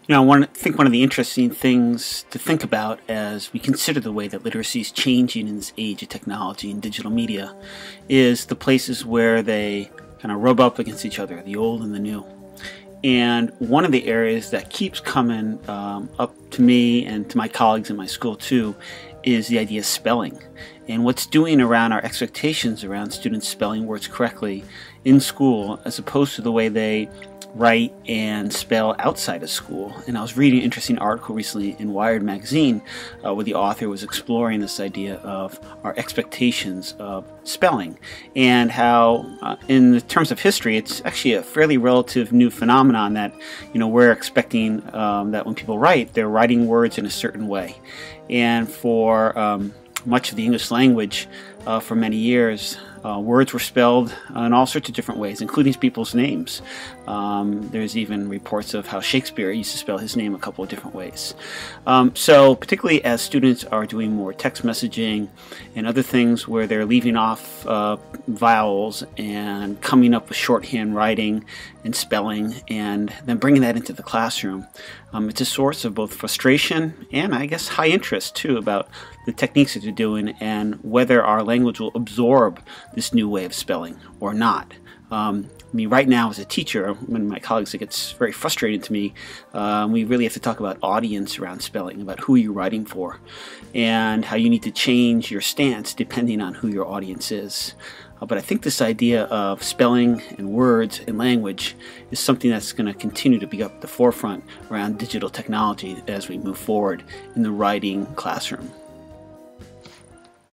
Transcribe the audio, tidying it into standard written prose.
I think one of the interesting things to think about as we consider the way that literacy is changing in this age of technology and digital media is the places where they kind of rub up against each other, the old and the new. And one of the areas that keeps coming up to me and to my colleagues in my school too is the idea of spelling and what's doing around our expectations around students spelling words correctly in school as opposed to the way they write and spell outside of school. And I was reading an interesting article recently in Wired magazine where the author was exploring this idea of our expectations of spelling and how in the terms of history it's actually a fairly relative new phenomenon that we're expecting that when people write, they're writing words in a certain way. And for much of the English language for many years, words were spelled in all sorts of different ways, including people's names. There's even reports of how Shakespeare used to spell his name a couple of different ways. So particularly as students are doing more text messaging and other things where they're leaving off vowels and coming up with shorthand writing and spelling and then bringing that into the classroom, it's a source of both frustration and I guess high interest too about the techniques that they're doing and whether our language will absorb this new way of spelling or not. Right now as a teacher, when my colleagues, it gets very frustrating to me. We really have to talk about audience around spelling, about who you're writing for, and how you need to change your stance depending on who your audience is. But I think this idea of spelling and words and language is something that's going to continue to be up at the forefront around digital technology as we move forward in the writing classroom.